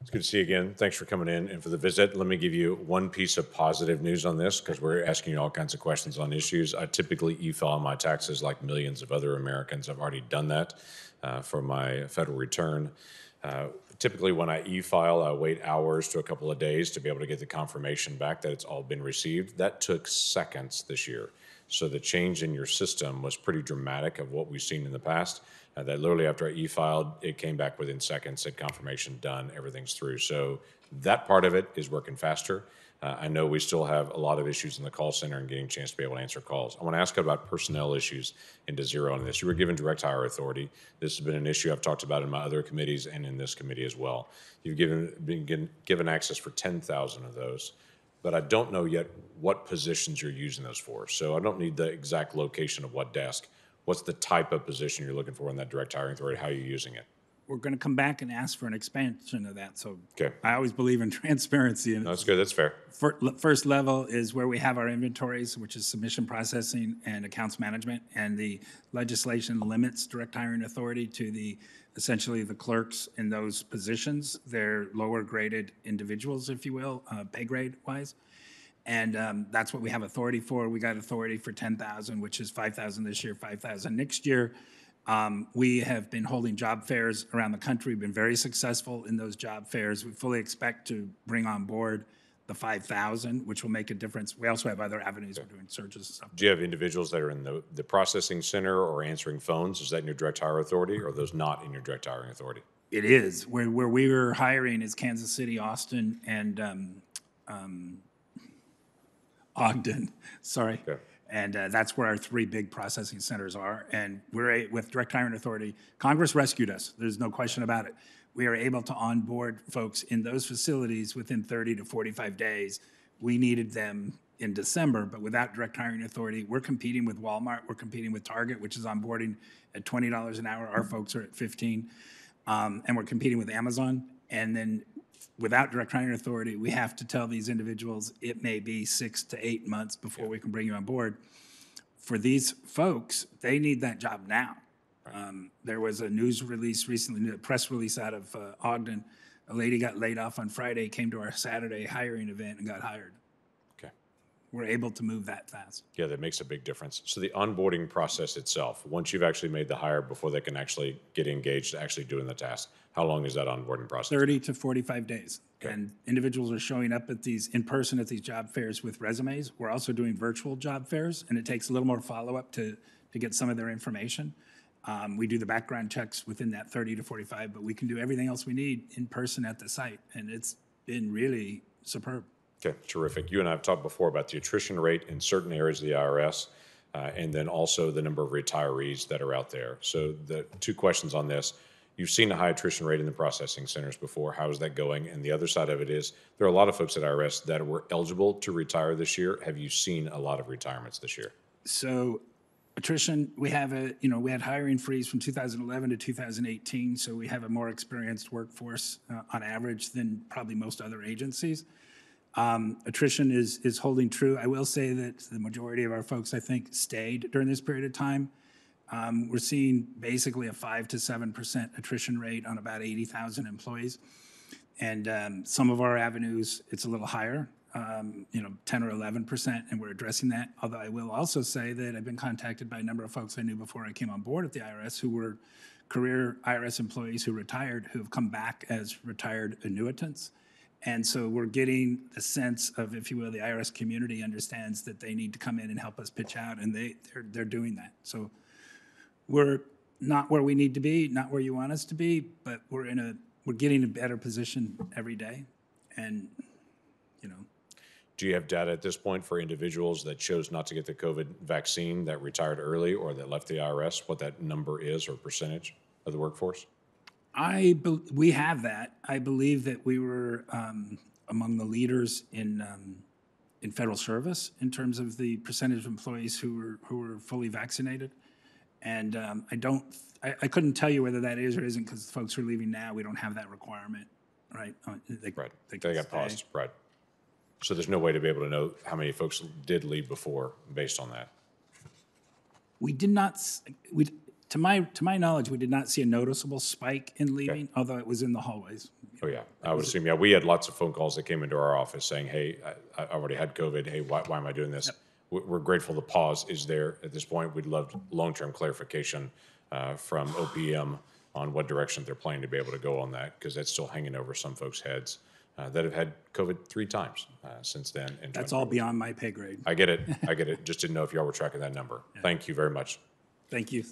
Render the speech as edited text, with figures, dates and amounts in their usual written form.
It's good to see you again. Thanks for coming in and for the visit. Let me give you one piece of positive news on this because we're asking you all kinds of questions on issues. I typically e-file my taxes like millions of other Americans. I've already done that for my federal return. Typically, when I e-file, I wait hours to a couple of days to be able to get the confirmation back that it's all been received. That took seconds this year. So the change in your system was pretty dramatic of what we've seen in the past. That literally after I e-filed, it came back within seconds, said confirmation done, everything's through. So that part of it is working faster. I know we still have a lot of issues in the call center and getting a chance to be able to answer calls. I want to ask about personnel issues and to zero on this. You were given direct hire authority. This has been an issue I've talked about in my other committees and in this committee as well. You've been given access for 10,000 of those, but I don't know yet what positions you're using those for. So I don't need the exact location of what desk. What's the type of position you're looking for in that direct hiring authority? How are you using it? We're going to come back and ask for an expansion of that. So Okay. I always believe in transparency. And No, that's good. That's fair. first level is where we have our inventories, which is submission processing and accounts management. And the legislation limits direct hiring authority to essentially the clerks in those positions. They're lower graded individuals, if you will, pay grade wise. And that's what we have authority for. We got authority for 10,000, which is 5,000 this year, 5,000 next year. We have been holding job fairs around the country. We've been very successful in those job fairs. We fully expect to bring on board the 5,000, which will make a difference. We also have other avenues. We're doing searches and stuff. Do you have individuals that are in the processing center or answering phones? Is that in your direct hire authority, or are those not in your direct hiring authority? It is. Where we were hiring is Kansas City, Austin, and Ogden. Sorry. Okay. And that's where our three big processing centers are. And we're with direct hiring authority. Congress rescued us. There's no question about it. We are able to onboard folks in those facilities within 30 to 45 days. We needed them in December, but without direct hiring authority, we're competing with Walmart. We're competing with Target, which is onboarding at $20 an hour. Our folks are at 15. And we're competing with Amazon. And then without direct hiring authority, we have to tell these individuals it may be 6 to 8 months before we can bring you on board. For these folks, they need that job now. There was a news release recently, a press release out of Ogden. A lady got laid off on Friday, came to our Saturday hiring event and got hired. Okay. We're able to move that fast. Yeah, that makes a big difference. So the onboarding process itself, once you've actually made the hire before they can actually get engaged to actually doing the task, how long is that onboarding process? 30 to 45 days. Okay. And individuals are showing up at in person at these job fairs with resumes. We're also doing virtual job fairs, and it takes a little more follow-up to get some of their information. We do the background checks within that 30 to 45, but we can do everything else we need in person at the site, and it's been really superb. Okay, terrific. You and I have talked before about the attrition rate in certain areas of the IRS, and then also the number of retirees that are out there. So the two questions on this. You've seen a high attrition rate in the processing centers before. How is that going? And the other side of it is there are a lot of folks at IRS that were eligible to retire this year. Have you seen a lot of retirements this year? So attrition, we had hiring freeze from 2011 to 2018, so we have a more experienced workforce on average than probably most other agencies. Attrition is holding true. I will say that the majority of our folks, I think, stayed during this period of time. We're seeing basically a 5 to 7% attrition rate on about 80,000 employees. And some of our avenues, it's a little higher, 10 or 11%, and we're addressing that. Although I will also say that I've been contacted by a number of folks I knew before I came on board at the IRS who were career IRS employees who retired, who have come back as retired annuitants. And so we're getting the sense of, if you will, the IRS community understands that they need to come in and help us pitch out, and they're doing that. So we're not where we need to be, not where you want us to be, but we're getting a better position every day. And, Do you have data at this point for individuals that chose not to get the COVID vaccine that retired early or that left the IRS, what that number is or percentage of the workforce? We have that. I believe that we were among the leaders in federal service in terms of the percentage of employees who were fully vaccinated. And I couldn't tell you whether that is or isn't because the folks who are leaving now, we don't have that requirement, right? They got paused, right. So there's no way to be able to know how many folks did leave before based on that. We did not, to my knowledge, we did not see a noticeable spike in leaving, although it was in the hallways. Oh, yeah, I would assume, yeah, we had lots of phone calls that came into our office saying, hey, I already had COVID, hey, why am I doing this? We're grateful the pause is there at this point. We'd love long-term clarification from OPM on what direction they're planning to be able to go on that, because that's still hanging over some folks' heads that have had COVID 3 times since then. In That's all beyond my pay grade. I get it, just didn't know if y'all were tracking that number. Thank you very much. Thank you.